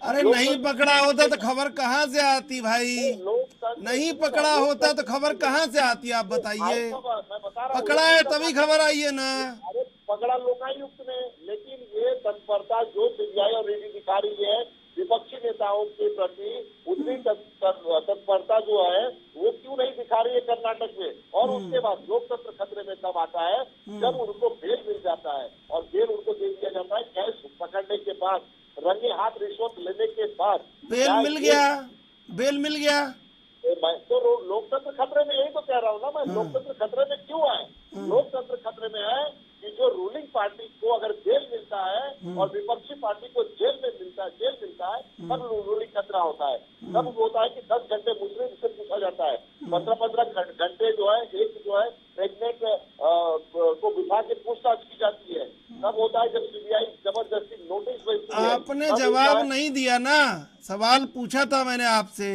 Speaker 1: अरे नहीं पकड़ा होता तो खबर कहाँ से आती भाई? नहीं पकड़ा होता तो खबर कहाँ से आती, आप बताइए। पकड़ा है तभी खबर आई है ना।
Speaker 7: अरे पकड़ा लोकायुक्त ने, लेकिन ये तत्परता जो सीबीआई और ईडी दिखा रही है विपक्षी नेताओं के प्रति, उतनी तत्परता जो है वो क्यों नहीं दिखा रही है कर्नाटक में? और उसके बाद लोकतंत्र खतरे में तब आता है जब उनको बेल मिल जाता है, और बेल उनको दे दिया जाता है कैश पकड़ने के बाद, रंगे हाथ रिश्वत लेने के बाद।
Speaker 1: बेल मिल गया, बेल मिल गया।
Speaker 7: मैं तो लोकतंत्र खतरे में, यही तो कह रहा हूँ ना मैं। लोकतंत्र खतरे में क्यों है? लोकतंत्र खतरे में है कि जो रूलिंग पार्टी को अगर बेल मिलता है और विपक्षी पार्टी को जेल मिलता है, तब रूलिंग खतरा होता है। तब होता है कि 10 घंटे मुस्लिम से पूछा जाता है, 15-15 घंटे जो है एक जो है प्रेगनेंट को बिठा के पूछताछ की जाती है। तब होता है जब सीबीआई जबरदस्ती नोटिस भेजती है।
Speaker 1: आपने जवाब नहीं दिया ना, सवाल पूछा था मैंने आपसे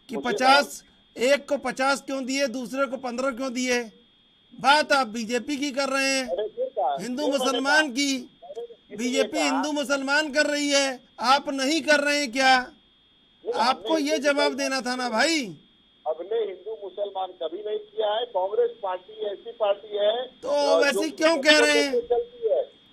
Speaker 1: कि 50, एक को 50 क्यों दिए, दूसरे को 15 क्यों दिए? बात आप बीजेपी की कर रहे हैं, हिंदू मुसलमान की। बीजेपी हिंदू मुसलमान कर रही है, आप नहीं कर रहे हैं क्या? आपको ये जवाब देना था ना भाई।
Speaker 7: हमने हिंदू मुसलमान कभी नहीं किया है। कांग्रेस पार्टी ऐसी पार्टी है
Speaker 1: तो ओवैसी क्यों कह रहे हैं?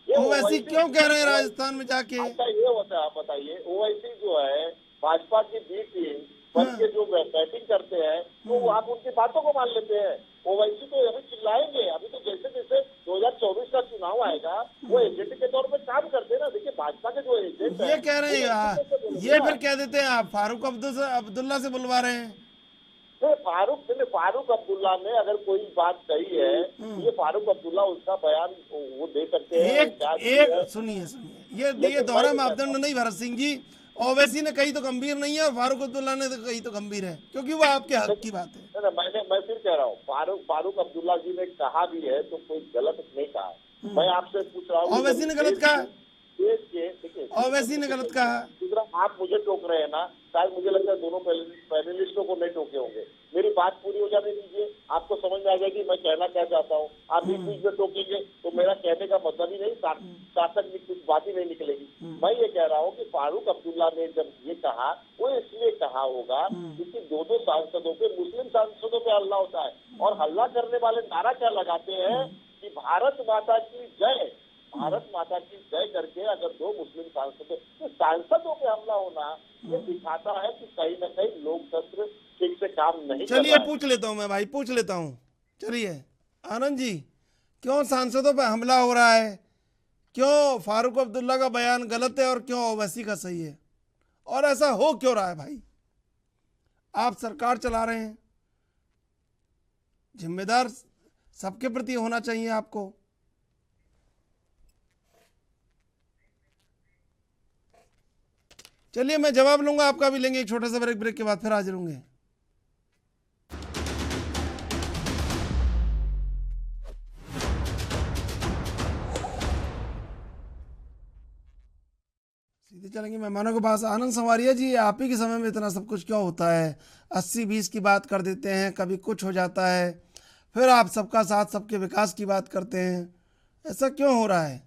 Speaker 1: ओवैसी क्यों कह रहे हैं राजस्थान में जाके?
Speaker 7: अच्छा ये होता है, आप बताइए, ओवैसी जो है भाजपा की बी टीम बन के जो बैटिंग करते हैं, तो आप उनकी बातों को मान लेते हैं। ओवैसी तो अभी चिल्लाएंगे, अभी तो जैसे जैसे 2024 का चुनाव आएगा वो एजेंट के तौर पे काम करते हैं ना। देखिए भाजपा के जो एजेंट
Speaker 1: ये कह रहे हैं, ये फिर कह देते हैं आप फारूक अब्दुल्ला से बुलवा रहे हैं।
Speaker 7: फारूक अब्दुल्ला ने अगर कोई बात कही है, ये फारूक अब्दुल्ला उसका बयान वो दे सकते हैं।
Speaker 1: एक सुनिए, ये दोहरा मापदंड नहीं भरत सिंह जी। ओवैसी ने कही तो गंभीर नहीं है और फारूक अब्दुल्ला ने तो कही तो गंभीर है, क्योंकि वो आपके हक की बात है।
Speaker 7: मैं फिर कह रहा हूँ, फारूक अब्दुल्ला जी ने कहा भी है तो कोई गलत नहीं कहा। मैं आपसे पूछ रहा हूँ,
Speaker 1: ओवैसी ने गलत कहा?
Speaker 7: देखिए
Speaker 1: ओवैसी ने गलत कहा।
Speaker 7: दूसरा, आप मुझे टोक रहे हैं ना, शायद मुझे लगता है दोनों पैनलिस्टों को नहीं टोके होंगे। मेरी बात पूरी हो जाने दीजिए, आपको समझ में आ जाएगी मैं कहना क्या चाहता हूँ। आप बीच बीच में टोकेंगे तो मेरा कहने का मतलब ही नहीं, सार्थक भी कुछ बात ही नहीं निकलेगी। मैं ये कह रहा हूँ कि फारूक अब्दुल्ला ने जब ये कहा, वो इसलिए कहा होगा क्योंकि 2 सांसदों पे, मुस्लिम सांसदों पे हल्ला होता है, और हल्ला करने वाले नारा क्या लगाते हैं कि भारत माता की जय, भारत माता की जय करके अगर 2 मुस्लिम सांसदों पे हमला होना, ये दिखाता है कि कहीं न कहीं लोकतंत्र ठीक से काम नहीं।
Speaker 1: चलिए पूछ लेता हूँ मैं भाई, पूछ लेता हूँ। चलिए आनंद जी, क्यों सांसदों पे हमला हो रहा है? क्यों फारूक अब्दुल्ला का बयान गलत है और क्यों ओवैसी का सही है? और ऐसा हो क्यों रहा है भाई? आप सरकार चला रहे हैं, जिम्मेदार सबके प्रति होना चाहिए आपको। चलिए मैं जवाब लूंगा, आपका भी लेंगे एक छोटा सा ब्रेक के बाद फिर हाजिर होंगे। सीधे चलेंगे मेहमानों के पास। आनंद संवारिया जी, आप ही के समय में इतना सब कुछ क्यों होता है? 80-20 की बात कर देते हैं, कभी कुछ हो जाता है, फिर आप सबका साथ सबके विकास की बात करते हैं। ऐसा क्यों हो रहा है?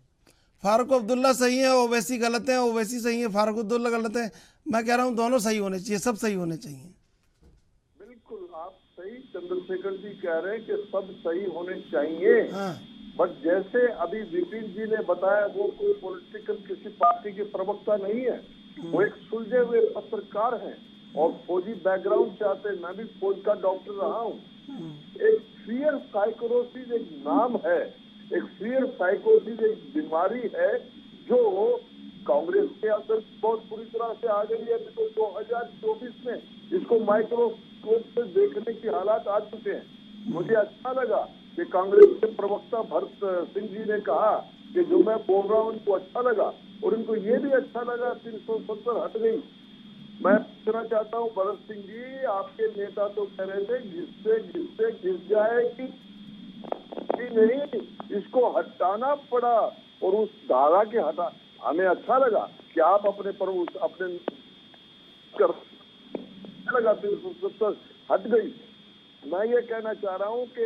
Speaker 1: फारूक अब्दुल्ला सही है, ओवैसी गलत है, ओवैसी सही है, फारूक अब्दुल्ला गलत है। मैं कह रहा हूँ दोनों सही होने चाहिए, सब सही होने चाहिए।
Speaker 6: बिल्कुल आप सही चंद्रशेखर जी कह रहे हैं कि सब सही होने चाहिए।
Speaker 1: हाँ।
Speaker 6: बट जैसे अभी विपिन जी ने बताया, वो कोई पॉलिटिकल किसी पार्टी के प्रवक्ता नहीं है, वो एक सुलझे हुए पत्रकार हैं और फौजी बैकग्राउंड से आते हैं। मैं भी फौज का डॉक्टर रहा हूँ। एक फियर साइकोसिस एक नाम है, एक फियर साइकोसिस एक बीमारी है जो कांग्रेस के अंदर बहुत बुरी तरह से आ गई है। तो 2024 में इसको माइक्रोस्कोप से देखने की हालात आ चुके हैं। मुझे अच्छा लगा कि कांग्रेस के प्रवक्ता भरत सिंह जी ने कहा कि जो मैं बोल रहा हूँ उनको अच्छा लगा, और उनको ये भी अच्छा लगा 370 हट गई। मैं पूछना चाहता हूँ भरत सिंह जी, आपके नेता तो कह रहे थे घिसते घिस जाएगी, नहीं, इसको हटाना पड़ा और उस धारा के हटा, हमें अच्छा लगा कि आप अपने पर अपने कर लगा 370 हट गई। मैं ये कहना चाह रहा हूँ कि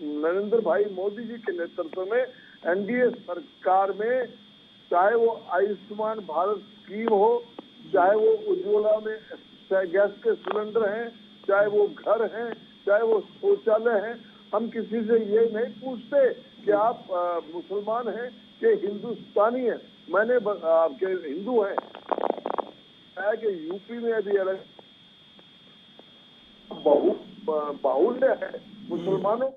Speaker 6: नरेंद्र भाई मोदी जी के नेतृत्व में एनडीए सरकार में, चाहे वो आयुष्मान भारत स्कीम हो, चाहे वो उज्ज्वला में गैस के सिलेंडर हैं, चाहे वो घर हैं, चाहे वो शौचालय हैं, हम किसी से ये नहीं पूछते कि आप मुसलमान हैं कि हिंदुस्तानी हैं। मैंने आपके हिंदू हैं कि यूपी में अभी अलग बाहुल्य है मुसलमानों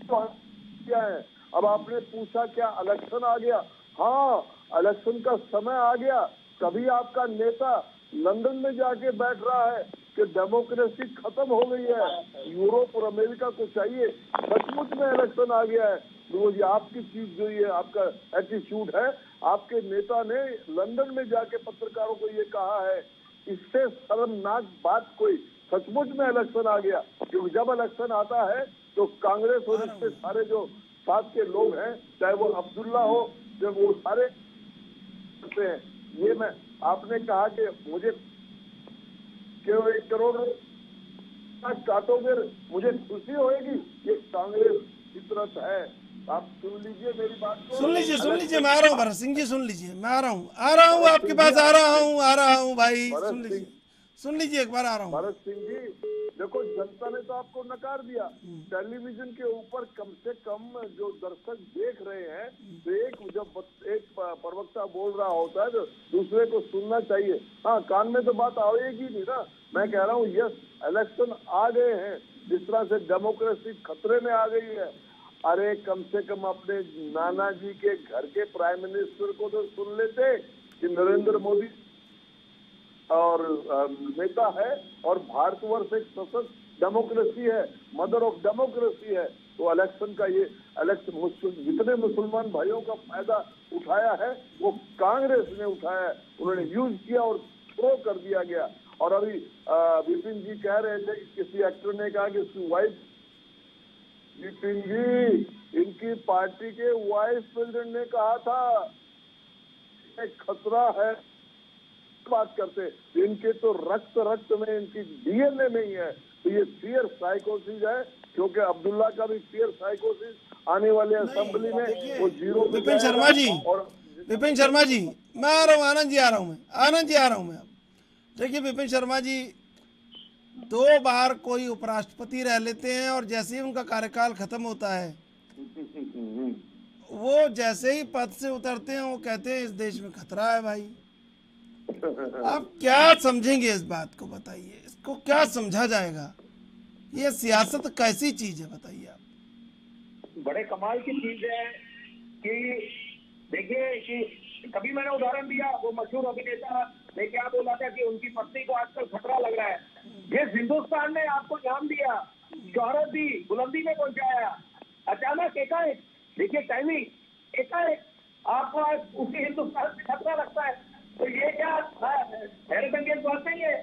Speaker 6: क्या है। अब आपने पूछा क्या इलेक्शन आ गया? हाँ, इलेक्शन का समय आ गया। कभी आपका नेता लंदन में जाके बैठ रहा है कि डेमोक्रेसी खत्म हो गई है, यूरोप और अमेरिका को चाहिए। सचमुच में इलेक्शन आ गया है। तो ये आपकी चीज जो ये आपका एटीट्यूड है, आपके नेता ने लंदन में जाके पत्रकारों को ये कहा है, इससे शर्मनाक बात कोई। सचमुच में इलेक्शन आ गया, क्योंकि जब इलेक्शन आता है तो कांग्रेस और इसके सारे जो साथ के लोग हैं, चाहे वो अब्दुल्ला हो, जब वो सारे करते हैं। ये मैं आपने कहा कि मुझे केवल 1 करोड़ काटोगे, मुझे खुशी होगी। ये कांग्रेस फितरत है। आप सुन लीजिए मेरी बात को।
Speaker 1: सुन लीजिए, मैं आ रहा हूँ भरत सिंह जी, सुन लीजिए, मैं आ रहा हूँ आपके पास, आ रहा हूँ भाई, सुन लीजिए एक बार, आ रहा हूँ।
Speaker 6: भरत सिंह जी, देखो जनता ने तो आपको नकार दिया। टेलीविजन के ऊपर कम से कम जो दर्शक देख रहे हैं, तो जब एक प्रवक्ता बोल रहा होता है तो दूसरे को सुनना चाहिए। हाँ, कान में तो बात आएगी नहीं ना। मैं कह रहा हूँ यस, इलेक्शन आ गए हैं, जिस तरह से डेमोक्रेसी खतरे में आ गई है। अरे कम से कम अपने नाना जी के घर के प्राइम मिनिस्टर को तो सुन लेते कि नरेंद्र मोदी और नेता है और भारतवर्ष एक सशक्त डेमोक्रेसी है, मदर ऑफ डेमोक्रेसी है। तो इलेक्शन का ये इलेक्शन जितने मुसलमान भाइयों का फायदा उठाया है वो कांग्रेस ने उठाया है। उन्होंने यूज किया और थ्रो कर दिया गया। और अभी विपिन जी कह रहे थे, किसी एक्टर ने कहा कि उसकी वाइफ, विपिन जी इनकी पार्टी के वाइस प्रेसिडेंट ने कहा था एक खतरा है, बात करते, इनके तो रक्त में, इनकी डीएनए में ही है। तो ये फियर साइकोसिस है, क्योंकि अब्दुल्ला का भी फियर साइकोसिस आने वाले असेंबली में वो 0 पे।
Speaker 1: विपिन शर्मा जी, मैं आ रहा हूँ, आनंद जी आ रहा हूँ मैं। देखिए विपिन शर्मा जी 2 बार कोई उपराष्ट्रपति रह लेते हैं और जैसे ही उनका कार्यकाल खत्म होता है, वो जैसे ही पद से उतरते हैं वो कहते हैं इस देश में खतरा है। भाई आप क्या समझेंगे इस बात को, बताइए, इसको क्या समझा जाएगा? ये सियासत कैसी चीज है, बताइए आप।
Speaker 8: बड़े कमाल की चीज है कि देखिए कि कभी मैंने उदाहरण दिया, वो मशहूर अभिनेता ने क्या बोला था कि उनकी पत्नी को आजकल खतरा लग रहा है। जिस हिंदुस्तान ने आपको नाम दिया, शोहरत दी, बुलंदी में पहुंचाया, अचानक एकाएक, देखिए टाइमिंग, एकाएक आपको आज उसी हिंदुस्तान से खतरा लगता है। तो ये क्या हैरत अंगेज बात नहीं है?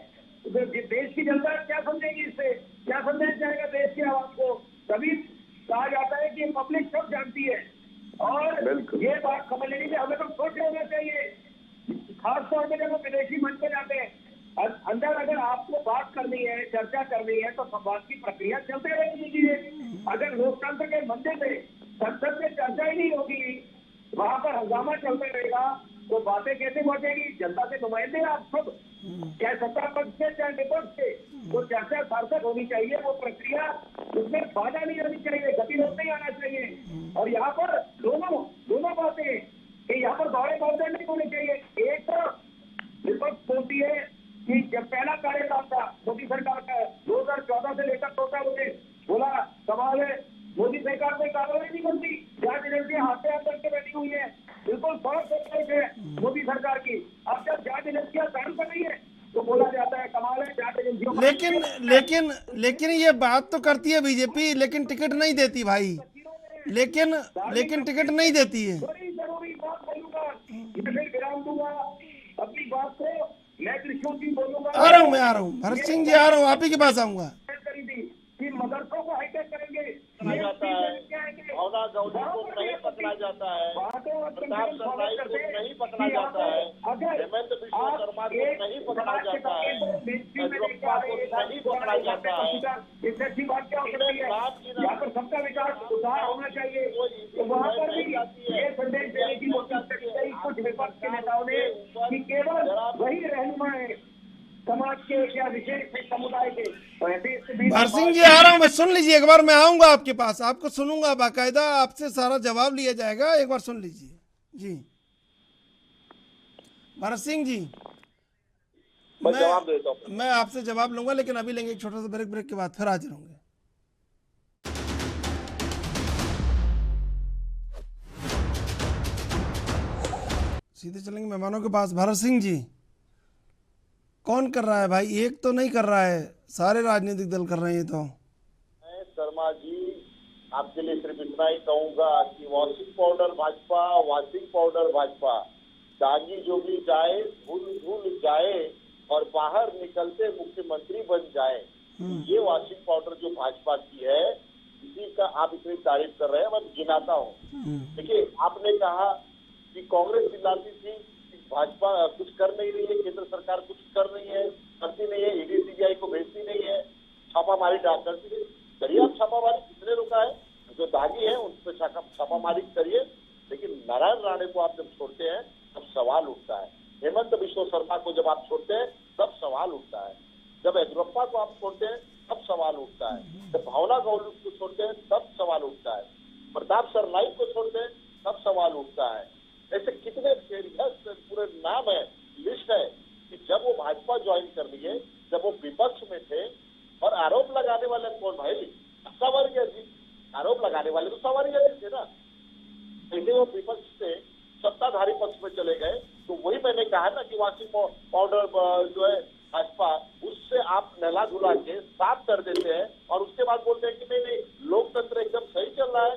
Speaker 8: देश की जनता क्या समझेगी इससे? क्या समझाया जाएगा देश की आवाज को? तभी कहा जाता है कि पब्लिक सब जानती है। और ये बात समझ लेनी चाहिए, हमें तो सोच लेना चाहिए, खासतौर पर जब विदेशी मंच पर जाते हैं। अंदर अगर आपको बात करनी है, चर्चा करनी है, तो संवाद की प्रक्रिया चलते रहने दीजिए। अगर लोकतंत्र के मंदिर में संसद में चर्चा ही नहीं होगी, वहां पर हंगामा चलता रहेगा, तो बातें कैसे बढ़ेगी? जनता के नुमाइंदे आप सब, चाहे सत्ता पक्ष से चाहे विपक्ष से, वो चर्चा सार्थक होनी चाहिए। वो प्रक्रिया, उसमें बाधा नहीं आनी चाहिए, गतिरोध नहीं आना चाहिए। और यहाँ पर दोनों बातें, कि यहाँ पर दौड़े पौधे नहीं होने चाहिए। एक विपक्ष बोलती है कि जब पहला कार्यकाल था मोदी सरकार का 2014 से लेकर 14 बोला सवाल है मोदी सरकार में कार्रवाई नहीं बनती, जांच एजेंसियां हाथ पे हाथ करके बैठी हुई है, बिल्कुल बहुत है मोदी सरकार की। अब जब जांच एजेंसियां काम कर रही है तो बोला जाता है कमाल है जांच एजेंसियों का।
Speaker 1: लेकिन ये बात तो करती है बीजेपी, लेकिन टिकट नहीं देती भाई, लेकिन टिकट नहीं देती है।
Speaker 8: बड़ी जरूरी बात बोलूंगा, मैं फिर विराम दूंगा अपनी बात को, मैं कृष्ण सिंह बोलूंगा।
Speaker 1: आ रहा हूँ भरत सिंह जी, आ रहा हूँ, आप ही के पास आऊंगा।
Speaker 8: करी थी कि मदरसों को हाईटेक करेंगे,
Speaker 7: जाता है, भावना गौरी को नहीं पकड़ा जाता है, प्रताप सरनाई को नहीं पकड़ा जाता है, हेमंत बिश्व शर्मा को नहीं पकड़ा जाता है, येदियुरप्पा को नहीं पकड़ा जाता है।
Speaker 8: इससे अच्छी बात क्या हो सकती है? यहाँ पर सबका विकास उदार होना चाहिए, तो वहाँ पर भी ये संदेश देने की कोशिश करी गई कुछ विपक्ष के नेताओं ने कि केवल वही रहनुमा है समाज के या विशेष समुदाय के।
Speaker 1: भरत सिंह जी आ रहा हूँ मैं, सुन लीजिए एक बार, मैं आऊंगा आपके पास, आपको सुनूंगा बाकायदा, आपसे सारा जवाब लिया जाएगा, एक बार सुन लीजिए जी। भरत सिंह जी
Speaker 7: जवाब देता हूं।
Speaker 1: मैं आपसे जवाब लूंगा, लेकिन अभी लेंगे एक छोटा सा ब्रेक के बाद फिर हाजिर होंगे। सीधे चलेंगे मेहमानों के पास। भरत सिंह जी, कौन कर रहा है भाई? एक तो नहीं कर रहा है, सारे राजनीतिक दल कर रहे हैं। तो
Speaker 7: मैं शर्मा जी आपके लिए सिर्फ इतना ही कहूंगा कि washing powder Bhajpa, washing powder Bhajpa, दागी जो भी जाए धूल जाए और बाहर निकलते मुख्यमंत्री बन जाए। ये वॉशिंग पाउडर जो भाजपा की है, इसी का आप इतनी तारीफ कर रहे हैं, मैं गिनाता हूँ। देखिए, आपने कहा कि कांग्रेस चिल्लाती थी भाजपा कुछ कर नहीं रही है, केंद्र सरकार कुछ कर रही है, करती नहीं है, ईडी सीबीआई को भेजती नहीं है, छापामारी करती नहीं। करिए आप छापामारी, किसने रोका है? जो दागी है उन पर छापामारी करिए, लेकिन नारायण राणे को आप जब छोड़ते हैं तब सवाल उठता है। हेमंत बिश्व शर्मा को जब आप छोड़ते हैं तब सवाल उठता है। जब येदियुरप्पा को आप छोड़ते हैं तब सवाल उठता है। जब भावना गौरी को छोड़ते हैं तब सवाल उठता है। प्रताप सरनाई को छोड़ते हैं तब सवाल उठता है। ऐसे कितने पूरे नाम है, लिस्ट है कि जब वो भाजपा ज्वाइन कर लिए, जब वो विपक्ष में थे, और आरोप लगाने वाले कौन भाई? सावरिया जी। आरोप लगाने वाले तो सावरिया जी थे ना। जैसे वो विपक्ष से सत्ताधारी पक्ष में चले गए, तो वही मैंने कहा ना कि वॉशिंग पाउडर जो है भाजपा, उससे आप नहला धुला के साफ कर देते हैं और उसके बाद बोलते हैं कि नहीं लोकतंत्र एकदम सही चल रहा है,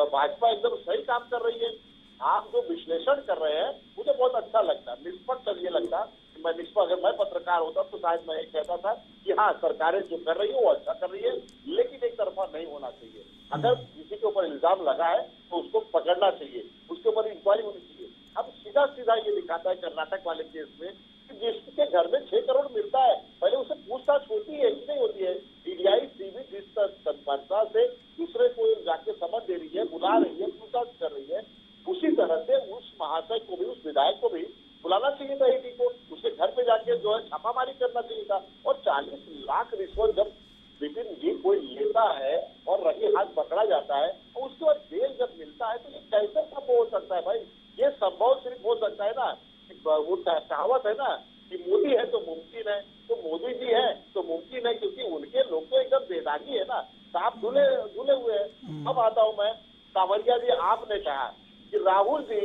Speaker 7: भाजपा एकदम सही काम कर रही है। आप जो विश्लेषण कर रहे हैं मुझे बहुत अच्छा लगता है, निष्पक्ष ये लगता कि मैं निष्पक्ष, अगर मैं पत्रकार होता तो शायद मैं ये कहता था कि हाँ, सरकारें जो कर रही है वो अच्छा कर रही है, लेकिन एक तरफा नहीं होना चाहिए। अगर किसी के ऊपर इल्जाम लगा है तो उसको पकड़ना चाहिए, उसके ऊपर इंक्वायरी होनी चाहिए। अब सीधा सीधा ये दिखाता है कर्नाटक वाले केस में कि जिसके घर में 6 करोड़ मिलता है, पहले उसे पूछताछ होती है कि नहीं होती है? ईडीआई सीबी जिस तत्परता से दूसरे को जाके समझ दे रही है, बुला रही है, पूछताछ कर रही है, उसी तरह से उस महाशय को भी, उस विधायक को भी बुलाना चाहिए था ईडी को, उसके घर पे जाके जो है छापामारी करना चाहिए था। और 40 लाख रिश्वत जब विपिन जी कोई लेता है और रंगे हाथ पकड़ा जाता है और उसके बाद बेल जब मिलता है, तो ये कैसे संभव हो सकता है भाई? ये संभव सिर्फ हो सकता है ना, वो कहावत है ना कि मोदी है तो मुमकिन है, तो मोदी जी है तो मुमकिन है, क्योंकि उनके लोग तो एकदम बेदागी है ना, साफ धुले हुए हैं। अब आता हूँ मैं, सावरिया जी, आपने कहा कि राहुल जी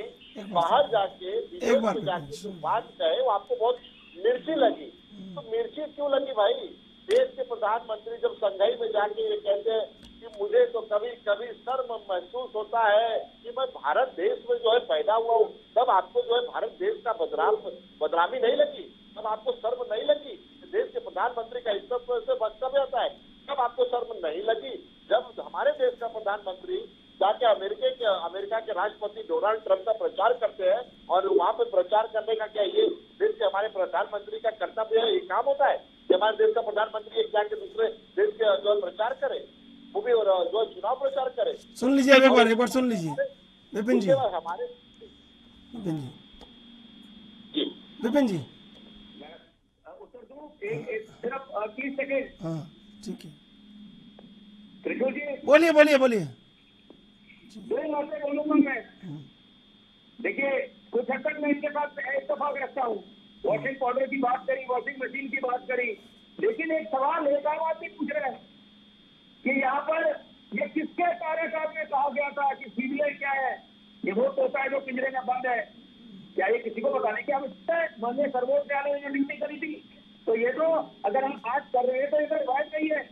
Speaker 7: बाहर जाके विदेश में जाके जो बात कहे वो आपको बहुत मिर्ची लगी। तो मिर्ची क्यों लगी भाई? देश के प्रधानमंत्री जब संघाई में जाके ये कहते हैं कि मुझे तो कभी कभी शर्म महसूस होता है कि मैं भारत देश में जो है पैदा हुआ हूँ, तब आपको जो है भारत देश का बदनामी नहीं लगी? तब आपको शर्म नहीं लगी? देश के प्रधानमंत्री का इस तरह से वक्तव्य आता है, तब आपको शर्म नहीं लगी? जब हमारे देश का प्रधानमंत्री जाके अमेरिका के राष्ट्रपति डोनाल्ड ट्रंप का प्रचार करते हैं और वहाँ पे प्रचार करने का क्या ये देश के हमारे प्रधानमंत्री का कर्तव्य है? ये काम होता है कि हमारे देश का प्रधानमंत्री एक जाके दूसरे देश के जो प्रचार करे, वो भी जो चुनाव प्रचार करे?
Speaker 1: सुन लीजिए एक बार सुन लीजिए विपिन जी।
Speaker 7: हमारे
Speaker 1: विपिन जी
Speaker 8: उत्तर दूं सिर्फ 30 सेकेंड।
Speaker 1: हाँ ठीक है,
Speaker 8: त्रिशूल जी
Speaker 1: बोलिए।
Speaker 8: दो बातें बोलूंगा मैं। देखिए कुछ हद तक मैं इनके साथ इत्तेफाक रखता हूँ। वॉशिंग पाउडर की बात करी, वॉशिंग मशीन की बात करी, लेकिन एक सवाल एक आम आदमी पूछ रहे हैं कि यहाँ पर ये किसके कार्यकाल में कहा गया था कि सीबीआई क्या है, ये वो तोता है जो पिंजरे में बंद है, क्या ये किसी को बताने की आवश्यकता है? माननीय सर्वोच्च न्यायालय ने ड्यूटी करी थी, तो ये जो अगर हम आज कर रहे हैं तो इधर रिवायत नहीं है।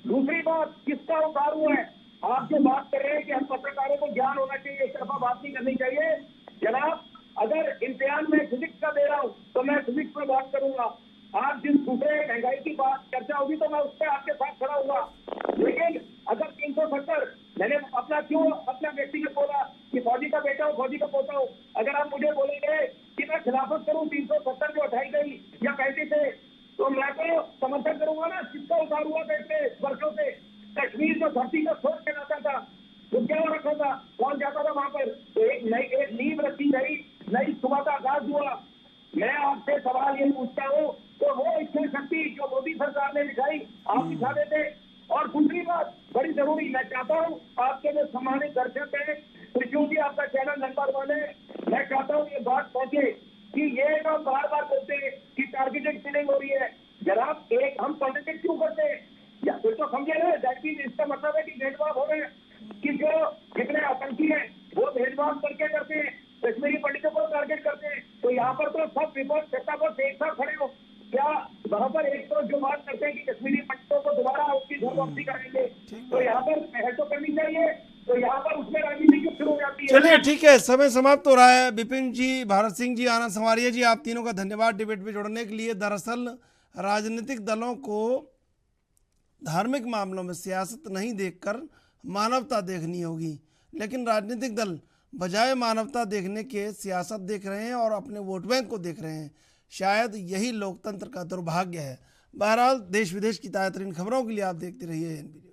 Speaker 8: दूसरी बात, किसका उतार हुआ है? आप जो बात कर रहे हैं कि हम पत्रकारों को ज्ञान होना चाहिए, एक तरफा बात नहीं करनी चाहिए। जनाब, अगर इम्तिहान में फिजिक्स का दे रहा हूँ तो मैं फिजिक्स पर बात करूंगा। आप जिस दूसरे महंगाई की बात चर्चा होगी तो मैं उस पर आपके साथ खड़ा हुआ। लेकिन अगर 370, मैंने अपना व्यक्तिगत बोला कि फौजी का बेटा हो, फौजी का पोता हो, अगर आप मुझे बोलेंगे कि मैं खिलाफत करूं 370 जो उठाई गई या 35 से, तो मैं तो समर्थन करूंगा ना। किसका उतार हुआ पिछले वर्षों से? कश्मीर जो धरती का सोच के आता था, तो क्या रखा था, कौन जाता था वहां पर? तो एक नींव रखी गई, नई सुबह का आगाज हुआ। मैं आपसे सवाल ये पूछता हूँ, तो वो इच्छा शक्ति जो मोदी सरकार ने दिखाई, आप दिखा देते। और दूसरी बात बड़ी जरूरी, मैं चाहता हूँ आपके जो सम्मानित दर्शक है, त्रिशूल जी आपका चैनल नंबर 1 है, मैं चाहता हूँ ये बात पहुंचे कि ये जो बार बार बोलते हैं कि टारगेटेड किलिंग हो रही है, जनाब एक हम पॉलिटिक्स क्यों करते हैं? या फिर तो समझे रहे दैट मीन, इसका मतलब है कि भेदभाव हो रहे हैं, कि जो जितने आतंकी हैं वो भेदभाव करके करते हैं, कश्मीरी पंडितों को टारगेट करते हैं। तो यहाँ पर तो सब विपक्ष सत्ता पर एक साथ खड़े हो, क्या वहां पर एक तो जो बात करते हैं कि कश्मीरी पंडितों को दोबारा उसकी घर वापसी करेंगे, तो यहाँ पर पहल तो करनी चाहिए, तो यहाँ पर उसमें राजनीति क्यों शुरू हो जाती है?
Speaker 1: चलिए ठीक है, समय समाप्त हो रहा है। विपिन जी, भारत सिंह जी, आनंद संवारिया जी, आप तीनों का धन्यवाद डिबेट में जुड़ने के लिए। दरअसल राजनीतिक दलों को धार्मिक मामलों में सियासत नहीं देखकर मानवता देखनी होगी, लेकिन राजनीतिक दल बजाय मानवता देखने के सियासत देख रहे हैं और अपने वोट बैंक को देख रहे हैं। शायद यही लोकतंत्र का दुर्भाग्य है। बहरहाल देश विदेश की ताज़ा तरीन खबरों के लिए आप देखते रहिए एनबीसी।